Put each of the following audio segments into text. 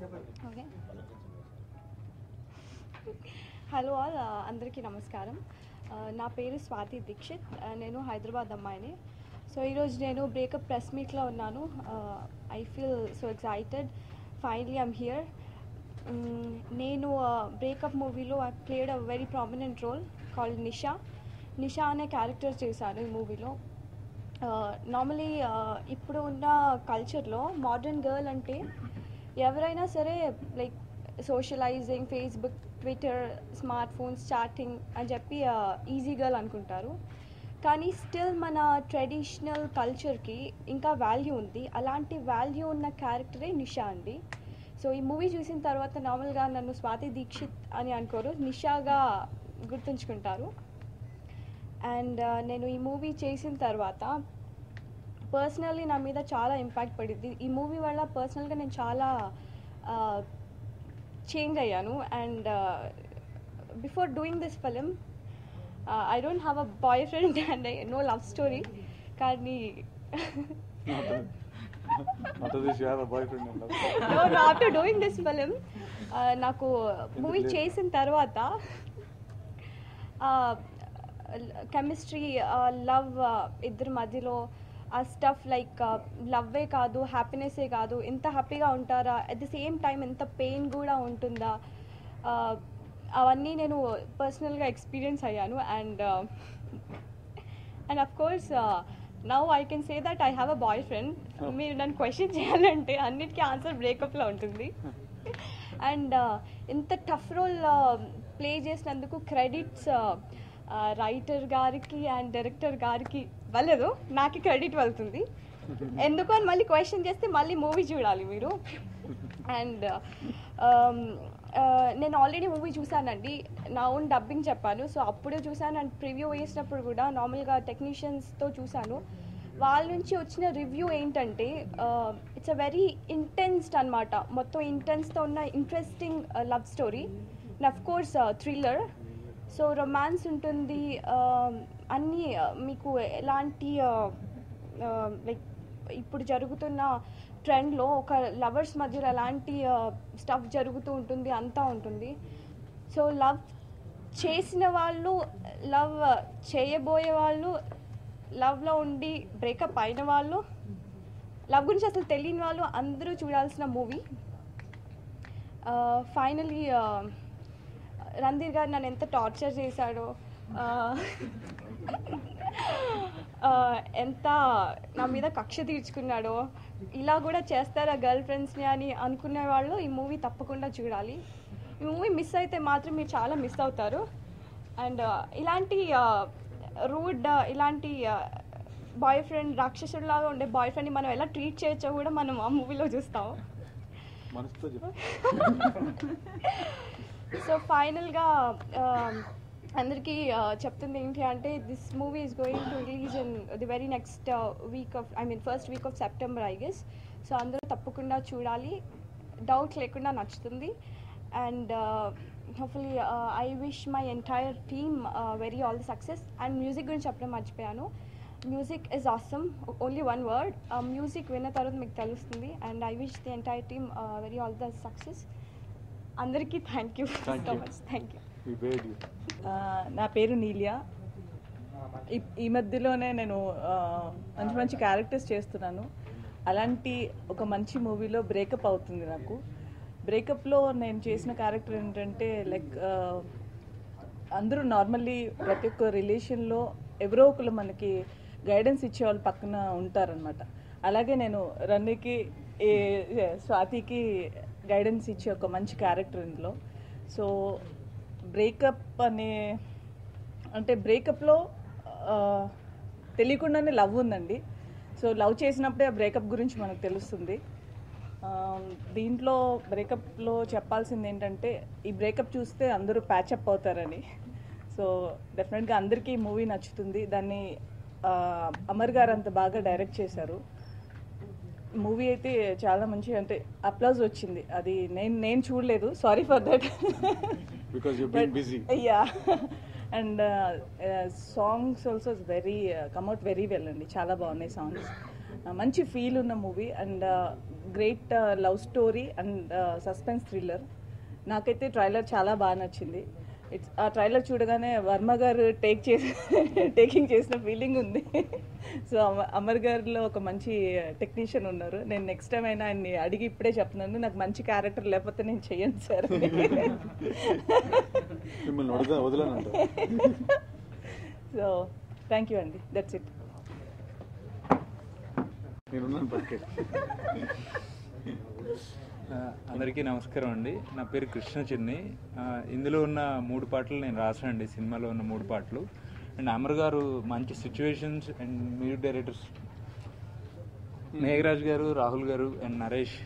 Okay. Hello all, అందరికీ నమస్కారం. నా పేరు స్వాతి దీక్షిత్. నేను హైదరాబాద్ అమ్మాయిని. సో ఈరోజు నేను బ్రేకప్ ప్రెస్ మీట్లో ఉన్నాను. I feel so excited. Finally I'm here. నేను బ్రేకప్ మూవీలో I played a very prominent role called Nisha. Nisha అనే క్యారెక్టర్ చేశాను ఈ మూవీలో. నార్మలీ ఇప్పుడు ఉన్న కల్చర్లో మోడర్న్ గర్ల్ అంటే ఎవరైనా సరే like socialising, Facebook, Twitter, smart phones, chatting అని చెప్పి ఈజీ గర్ల్ అనుకుంటారు. కానీ స్టిల్ మన ట్రెడిషనల్ కల్చర్కి ఇంకా వాల్యూ ఉంది. అలాంటి వాల్యూ ఉన్న క్యారెక్టరే నిషా అండి. సో ఈ మూవీ చూసిన తర్వాత నార్మల్గా నన్ను స్వాతి దీక్షిత్ అని అనుకోరు, నిషాగా గుర్తుంచుకుంటారు. అండ్ నేను ఈ మూవీ చేసిన తర్వాత పర్సనల్లీ నా మీద చాలా ఇంపాక్ట్ పడింది. ఈ మూవీ వల్ల పర్సనల్గా నేను చాలా చేంజ్ అయ్యాను. And before doing this film I don't have a boy friend and no love story. కానీ ఆఫ్టర్ డూయింగ్ దిస్ ఫిలిం నాకు మూవీ చేసిన తర్వాత కెమిస్ట్రీ, లవ్ ఇద్దరి మధ్యలో ఆ స్టఫ్ లైక్ లవ్వే కాదు, హ్యాపీనెస్సే కాదు, ఎంత హ్యాపీగా ఉంటారా, అట్ ది సేమ్ టైం ఎంత పెయిన్ కూడా ఉంటుందా, అవన్నీ నేను పర్సనల్గా ఎక్స్పీరియన్స్ అయ్యాను. And of course now I can say that I have a boy friend. మీరు నన్ను క్వశ్చన్ చేయాలంటే అన్నిటికీ ఆన్సర్ బ్రేకప్లో ఉంటుంది. అండ్ ఇంత టఫ్ రోల్ ప్లే చేసినందుకు క్రెడిట్స్ రైటర్ గారికి అండ్ డైరెక్టర్ గారికి వెళ్ళదు, నాకు క్రెడిట్ వెళ్తుంది. ఎందుకు అని మళ్ళీ క్వశ్చన్ చేస్తే మళ్ళీ మూవీ చూడాలి మీరు. అండ్ నేను ఆల్రెడీ మూవీ చూశానండి, నా ఓన్ డబ్బింగ్ చెప్పాను. సో అప్పుడే చూశాను. అండ్ ప్రివ్యూ వేసినప్పుడు కూడా నార్మల్గా టెక్నీషియన్స్తో చూశాను. వాళ్ళ నుంచి వచ్చిన రివ్యూ ఏంటంటే ఇట్స్ అ వెరీ ఇంటెన్స్డ్ అనమాట. మొత్తం ఇంటెన్స్తో ఉన్న interesting love story and of course thriller. So romance ఉంటుంది, అన్నీ మీకు ఎలాంటి లైక్ ఇప్పుడు జరుగుతున్న ట్రెండ్లో ఒక లవర్స్ మధ్యలో ఎలాంటి స్టఫ్ జరుగుతూ ఉంటుంది, అంతా ఉంటుంది. సో లవ్ చేసిన వాళ్ళు, లవ్ చేయబోయే వాళ్ళు, లవ్లో ఉండి బ్రేకప్ అయిన వాళ్ళు, లవ్ గురించి అసలు తెలియని వాళ్ళు అందరూ చూడాల్సిన మూవీ. ఫైనలీ రణధీర్ గారు నన్ను ఎంత టార్చర్ చేశాడో, ఎంత నా మీద కక్ష తీర్చుకున్నాడో, ఇలా కూడా చేస్తారా గర్ల్ ఫ్రెండ్స్ని అని అనుకునే వాళ్ళు ఈ మూవీ తప్పకుండా చూడాలి. ఈ మూవీ మిస్ అయితే మాత్రం మీరు చాలా మిస్ అవుతారు. అండ్ ఇలాంటి రూడ్, ఇలాంటి బాయ్ ఫ్రెండ్, రాక్షసుడిలాగా ఉండే బాయ్ ఫ్రెండ్ని మనం ఎలా ట్రీట్ చేయొచ్చో కూడా మనం ఆ మూవీలో చూస్తాము. సో ఫైనల్గా అందరికీ చెప్తుంది ఏంటి అంటే, this movie is going to release in the very next week off first week off September I guess. So అందరూ తప్పకుండా చూడాలి, డౌట్ లేకుండా నచ్చుతుంది. And hopefully I wish my entire team very all the success. And music గురించి చెప్పడం మర్చిపోయాను. Music is awesome, only one word. Music విన్న తర్వాత మీకు తెలుస్తుంది. And I wish the entire team very all the success. అందరికీ thank you so much. Thank you. నా పేరు నీలియా. ఈ మధ్యలోనే నేను మంచి మంచి క్యారెక్టర్స్ చేస్తున్నాను. అలాంటి ఒక మంచి మూవీలో బ్రేకప్ అవుతుంది నాకు. బ్రేకప్లో నేను చేసిన క్యారెక్టర్ ఏంటంటే లైక్ అందరూ నార్మల్లీ ప్రతి ఒక్క రిలేషన్లో ఎవరో ఒకరు మనకి గైడెన్స్ ఇచ్చేవాళ్ళు పక్కన ఉంటారనమాట. అలాగే నేను రన్నికి, స్వాతికి గైడెన్స్ ఇచ్చే ఒక మంచి క్యారెక్టర్ ఇందులో. సో బ్రేకప్ అంటే బ్రేకప్లో తెలియకుండానే లవ్ ఉందండి. సో లవ్ చేసినప్పుడే ఆ బ్రేకప్ గురించి మనకు తెలుస్తుంది. దీంట్లో బ్రేకప్లో చెప్పాల్సింది ఏంటంటే, ఈ బ్రేకప్ చూస్తే అందరూ ప్యాచప్ అవుతారని. సో డెఫినెట్గా అందరికీ ఈ మూవీ నచ్చుతుంది. దాన్ని అమర్ గారు అంత బాగా డైరెక్ట్ చేశారు. మూవీ అయితే చాలా మంచి, అంటే అప్లాజ్ వచ్చింది. అది నేను చూడలేదు, sorry for that. Yeah. And songs also very come out very well అండి, చాలా బాగున్నాయి సాంగ్స్. మంచి ఫీల్ ఉన్న movie and great love story and suspense thriller. నాకైతే ట్రైలర్ చాలా బాగా నచ్చింది. ఆ ట్రైలర్ చూడగానే వర్మ గారు టేకింగ్ చేసిన ఫీలింగ్ ఉంది. సో అమర్ గారిలో ఒక మంచి టెక్నీషియన్ ఉన్నారు. నేను నెక్స్ట్ టైం అయినా ఆయన్ని అడిగి ఇప్పుడే చెప్తున్నాను, నాకు మంచి క్యారెక్టర్ లేకపోతే నేను చెయ్యను సార్. సో థ్యాంక్ యూ అండి, దట్స్ ఇట్. అందరికీ నమస్కారం అండి. నా పేరు కృష్ణ చిన్ని. ఇందులో ఉన్న 3 పాటలు నేను రాసానండి, సినిమాలో ఉన్న 3 పాటలు. అండ్ అమర్ గారు మంచి situations and music directors Megharaj గారు, రాహుల్ గారు అండ్ నరేష్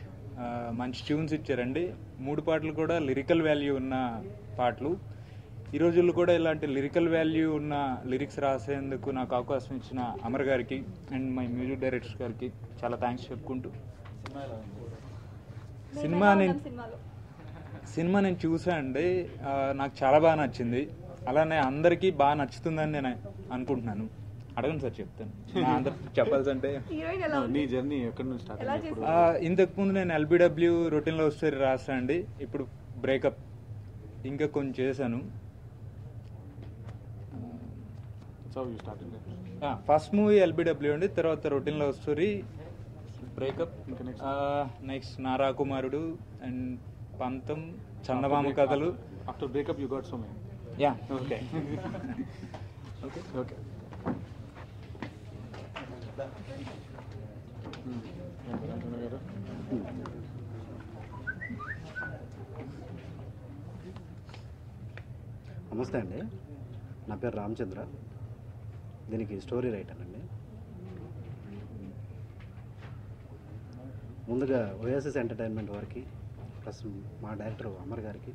మంచి ట్యూన్స్ ఇచ్చారండి. 3 పాటలు కూడా లిరికల్ వాల్యూ ఉన్న పాటలు. ఈ రోజుల్లో కూడా ఇలాంటి లిరికల్ వాల్యూ ఉన్న లిరిక్స్ రాసేందుకు నాకు అవకాశం ఇచ్చిన అమర్ గారికి అండ్ మై మ్యూజిక్ డైరెక్టర్స్ గారికి చాలా థ్యాంక్స్ చెప్పుకుంటూ, సినిమా నేను చూసా అండి. నాకు చాలా బాగా నచ్చింది. అలానే అందరికీ బాగా నచ్చుతుందని నేను అనుకుంటున్నాను. అడగండి సార్, చెప్తాను. అందరికి చెప్పాల్సి అంటే ఇంతకుముందు నేను LBW రొటీన్లో వస్తే రాసా అండి. ఇప్పుడు బ్రేకప్ ఇంకా కొంచెం చేశాను. ఫస్ట్ మూవీ LBW అండి, తర్వాత రొటీన్లో స్టోరీ, బ్రేకప్, నెక్స్ట్ నారా కుమారుడు అండ్ పంతం, చందమామ కథలు. After breakup you got so many. Yeah, okay okay okay. నమస్తే అండి, నా పేరు రామచంద్ర. దీనికి స్టోరీ రైటర్ అండి. ముందుగా ఓఎస్ఎస్ ఎంటర్టైన్మెంట్ వారికి, ప్లస్ మా డైరెక్టర్ అమర్ గారికి,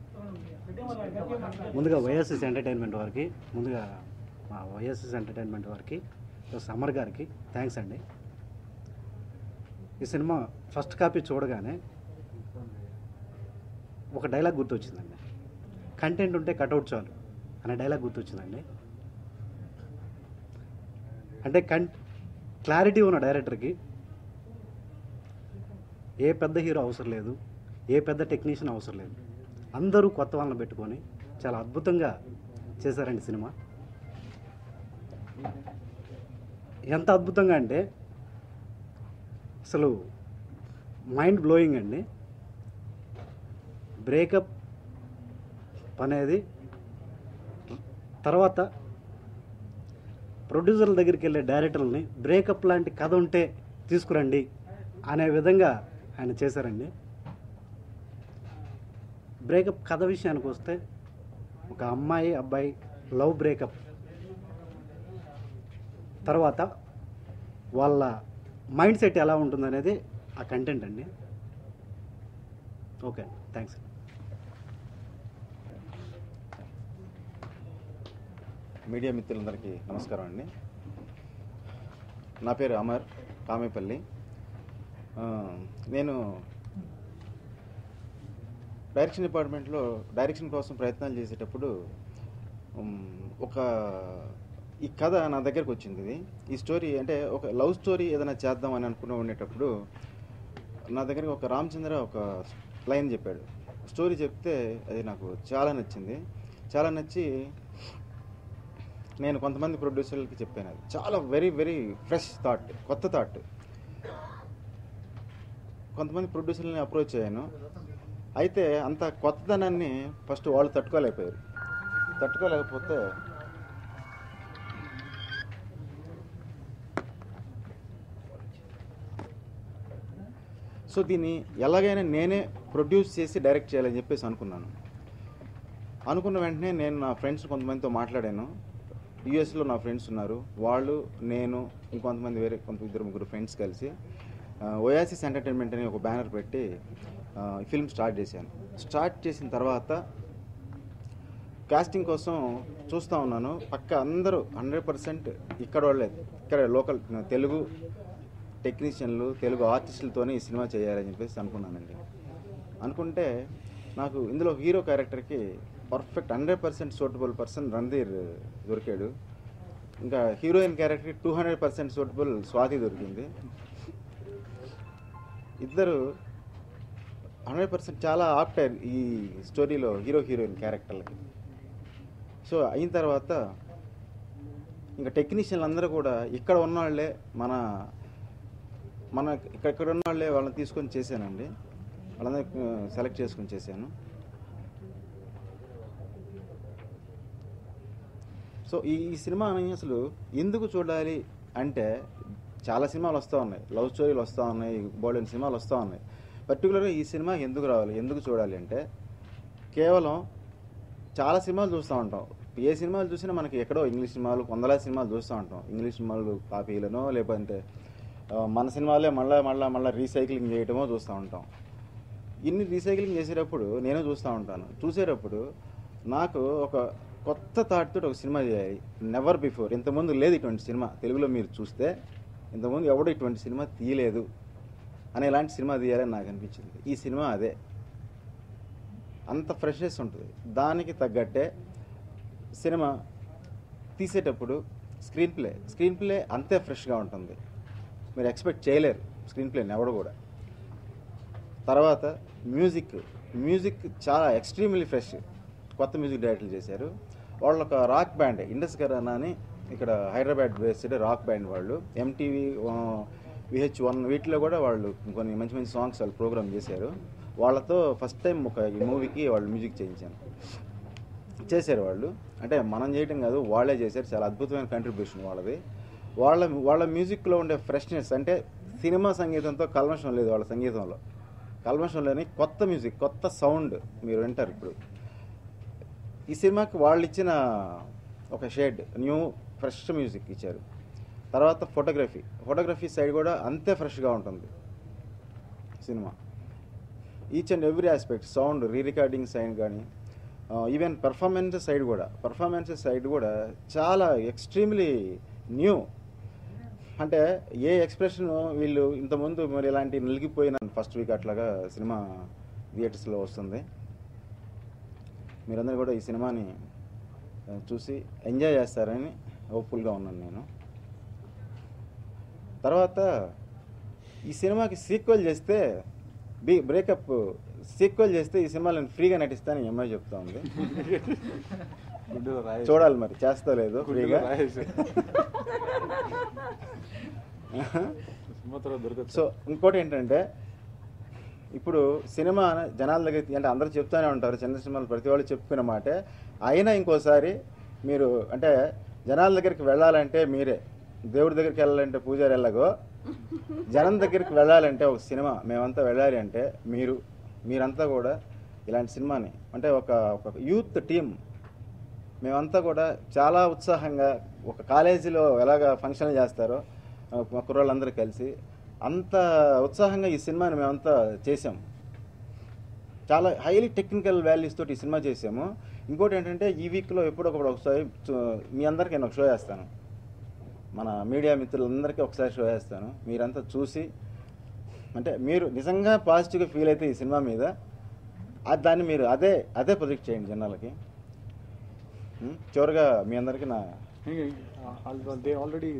ముందుగా ఓఎస్ఎస్ ఎంటర్టైన్మెంట్ వారికి, ముందుగా మా ఓఎస్ఎస్ ఎంటర్టైన్మెంట్ వారికి ప్లస్ అమర్ గారికి థ్యాంక్స్ అండి. ఈ సినిమా ఫస్ట్ కాపీ చూడగానే ఒక డైలాగ్ గుర్తొచ్చిందండి. కంటెంట్ ఉంటే కట్అవుట్ చాలు అనే డైలాగ్ గుర్తొచ్చిందండి. అంటే క్లారిటీ ఉన్న డైరెక్టర్కి ఏ పెద్ద హీరో అవసరం లేదు, ఏ పెద్ద టెక్నీషియన్ అవసరం లేదు. అందరూ కొత్త వాళ్ళని పెట్టుకొని చాలా అద్భుతంగా చేశారండి సినిమా. ఎంత అద్భుతంగా అంటే అసలు మైండ్ బ్లోయింగ్ అండి. బ్రేకప్ అనేది తర్వాత ప్రొడ్యూసర్ల దగ్గరికి వెళ్ళే డైరెక్టర్లని బ్రేకప్ లాంటి కథ ఉంటే తీసుకురండి అనే విధంగా ఆయన చేశారండి. బ్రేకప్ కథ విషయానికి వస్తే, ఒక అమ్మాయి అబ్బాయి లవ్ బ్రేకప్ తర్వాత వాళ్ళ మైండ్ సెట్ ఎలా ఉంటుందనేది ఆ కంటెంట్ అండి. Okay, thanks. మీడియా మిత్రులందరికీ నమస్కారం అండి. నా పేరు అమర్ కామేపల్లి. నేను డైరెక్షన్ డిపార్ట్మెంట్లో డైరెక్షన్ కోసం ప్రయత్నాలు చేసేటప్పుడు ఈ కథ నా దగ్గరకు వచ్చింది. ఈ స్టోరీ అంటే ఒక లవ్ స్టోరీ ఏదైనా చేద్దాం అని ఉండేటప్పుడు నా దగ్గర ఒక రామచంద్ర ఒక లైన్ చెప్పాడు. స్టోరీ చెప్తే అది నాకు చాలా నచ్చింది. చాలా నచ్చి నేను కొంతమంది ప్రొడ్యూసర్లకి చెప్పాను. అది చాలా వెరీ వెరీ ఫ్రెష్ థాట్, కొత్త థాట్. కొంతమంది ప్రొడ్యూసర్లని అప్రోచ్ అయ్యాను. అయితే అంత కొత్తదనాన్ని ఫస్ట్ వాళ్ళు తట్టుకోలేకపోయారు. తట్టుకోలేకపోతే సో దీన్ని ఎలాగైనా నేనే ప్రొడ్యూస్ చేసి డైరెక్ట్ చేయాలని చెప్పేసి అనుకున్నాను. అనుకున్న వెంటనే నేను నా ఫ్రెండ్స్ కొంతమందితో మాట్లాడాను. యూఎస్లో నా ఫ్రెండ్స్ ఉన్నారు. వాళ్ళు, నేను, ఇంకొంతమంది వేరే 2-3 ఫ్రెండ్స్ కలిసి ఓయాసిస్ ఎంటర్టైన్మెంట్ అనే ఒక బ్యానర్ పెట్టి ఫిల్మ్ స్టార్ట్ చేశాను. స్టార్ట్ చేసిన తర్వాత కాస్టింగ్ కోసం చూస్తూ ఉన్నాను. పక్క అందరూ 100% ఇక్కడ వాళ్ళే, ఇక్కడ లోకల్ తెలుగు టెక్నీషియన్లు, తెలుగు ఆర్టిస్టులతోనే ఈ సినిమా చేయాలని చెప్పేసి అనుకున్నానండి. అనుకుంటే నాకు ఇందులో హీరో క్యారెక్టర్కి పర్ఫెక్ట్ 100% సూటబుల్ పర్సన్ రణధీర్ దొరికాడు. ఇంకా హీరోయిన్ క్యారెక్టర్కి 200% సూటబుల్ స్వాతి దొరికింది. ఇద్దరు 100% చాలా ఆప్టారు ఈ స్టోరీలో హీరో హీరోయిన్ క్యారెక్టర్లకి. సో అయిన తర్వాత ఇంకా టెక్నీషియన్లు అందరూ కూడా ఇక్కడ ఉన్నవాళ్ళే మన ఇక్కడ ఉన్న వాళ్ళే వాళ్ళని తీసుకొని చేశానండి. వాళ్ళందరూ సెలెక్ట్ చేసుకొని చేశాను. సో ఈ సినిమాని అసలు ఎందుకు చూడాలి అంటే, చాలా సినిమాలు వస్తూ ఉన్నాయి, లవ్ స్టోరీలు వస్తూ ఉన్నాయి, బోల్డెన్ సినిమాలు వస్తూ ఉన్నాయి. పర్టికులర్గా ఈ సినిమా ఎందుకు రావాలి, ఎందుకు చూడాలి అంటే, కేవలం చాలా సినిమాలు చూస్తూ ఉంటాం. ఏ సినిమాలు చూసినా మనకి ఎక్కడో ఇంగ్లీష్ సినిమాలు, వందల సినిమాలు చూస్తూ ఉంటాం. ఇంగ్లీష్ సినిమాలు కాపీలనో లేకపోతే మన సినిమాలే మళ్ళీ రీసైక్లింగ్ చేయటమో చూస్తూ ఉంటాం. ఇన్ని రీసైక్లింగ్ చేసేటప్పుడు నేను చూస్తూ ఉంటాను. చూసేటప్పుడు నాకు ఒక కొత్త థాట్తో ఒక సినిమా చేయాలి. నెవర్ బిఫోర్, ఇంతకుముందు లేదు ఇటువంటి సినిమా తెలుగులో. మీరు చూస్తే ఇంతకుముందు ఎవడో ఇటువంటి సినిమా తీయలేదు అని ఇలాంటి సినిమా తీయాలని నాకు అనిపించింది. ఈ సినిమా అదే, అంత ఫ్రెష్నెస్ ఉంటుంది. దానికి తగ్గట్టే సినిమా తీసేటప్పుడు స్క్రీన్ ప్లే అంతే ఫ్రెష్గా ఉంటుంది. మీరు ఎక్స్పెక్ట్ చేయలేరు స్క్రీన్ ప్లేని ఎవడు కూడా. తర్వాత మ్యూజిక్ చాలా ఎక్స్ట్రీమ్లీ ఫ్రెష్. కొత్త మ్యూజిక్ డైరెక్టర్లు చేశారు. వాళ్ళు ఒక రాక్ బ్యాండ్, ఇండస్ కరానా అని ఇక్కడ హైదరాబాద్ బేస్డ్ రాక్ బ్యాండ్ వాళ్ళు. MTV, VH1 వీటిలో కూడా వాళ్ళు కొన్ని మంచి మంచి సాంగ్స్ వాళ్ళు ప్రోగ్రామ్ చేశారు. వాళ్ళతో ఫస్ట్ టైం ఈ మూవీకి వాళ్ళు మ్యూజిక్ చేశారు వాళ్ళు. అంటే మనం చేయటం కాదు, వాళ్ళే చేశారు. చాలా అద్భుతమైన కంట్రిబ్యూషన్ వాళ్ళది. వాళ్ళ మ్యూజిక్లో ఉండే ఫ్రెష్నెస్, అంటే సినిమా సంగీతంతో కల్మషం లేదు. వాళ్ళ సంగీతంలో కల్మషం లేని కొత్త మ్యూజిక్, కొత్త సౌండ్ మీరు వింటారు ఇప్పుడు. ఈ సినిమాకి వాళ్ళు ఇచ్చిన ఒక షేడ్, న్యూ ఫ్రెష్ మ్యూజిక్ ఇచ్చారు. తర్వాత ఫోటోగ్రఫీ సైడ్ కూడా అంతే ఫ్రెష్గా ఉంటుంది cinema. Each and every aspect, sound, recording side కానీ, ఈవెన్ పర్ఫార్మెన్స్ సైడ్ కూడా చాలా ఎక్స్ట్రీమ్లీ న్యూ. అంటే ఏ ఎక్స్ప్రెషన్ వీళ్ళు ఇంతకుముందు మరి ఇలాంటి నిలిగిపోయిన ఫస్ట్ వీక్ అట్లాగా సినిమా థియేటర్స్లో వస్తుంది. మీరందరూ కూడా ఈ సినిమాని చూసి ఎంజాయ్ చేస్తారని హోప్ఫుల్గా ఉన్నాను నేను. తర్వాత ఈ సినిమాకి సీక్వెల్ చేస్తే ఈ సినిమాలో నేను ఫ్రీగా నటిస్తానని అమ్మాయి చెప్తా ఉంది. చూడాలి మరి చేస్తా లేదు ఫ్రీగా. సో ఇంకోటి ఏంటంటే, ఇప్పుడు సినిమా జనాల దగ్గర అంటే అందరూ చెప్తూనే ఉంటారు, చిన్న సినిమాలు ప్రతి వాళ్ళు చెప్పుకున్న మాటే. అయినా ఇంకోసారి మీరు అంటే జనాల దగ్గరికి వెళ్ళాలంటే మీరే, దేవుడి దగ్గరికి వెళ్ళాలంటే పూజారి ఎలాగో, జనం దగ్గరికి వెళ్ళాలంటే ఒక సినిమా మేమంతా వెళ్ళాలి అంటే మీరంతా కూడా ఇలాంటి సినిమాని, అంటే ఒక యూత్ టీం మేమంతా కూడా చాలా ఉత్సాహంగా, ఒక కాలేజీలో ఎలాగ ఫంక్షన్ చేస్తారో మా కుర్రాళ్ళందరూ కలిసి అంత ఉత్సాహంగా ఈ సినిమాని మేమంతా చేసాం. చాలా హైలీ టెక్నికల్ వాల్యూస్ తోటి ఈ సినిమా చేసాము. ఇంకోటి ఏంటంటే, ఈ వీక్లో ఒకసారి మీ అందరికీ నేను ఒక షో చేస్తాను, మన మీడియా మిత్రులందరికీ ఒకసారి షో చేస్తాను. మీరంతా చూసి అంటే మీరు నిజంగా పాజిటివ్గా ఫీల్ అయితే ఈ సినిమా మీద దాన్ని మీరు అదే ప్రొజెక్ట్ చేయండి జనాలకి. చివరిగా మీ అందరికీ they already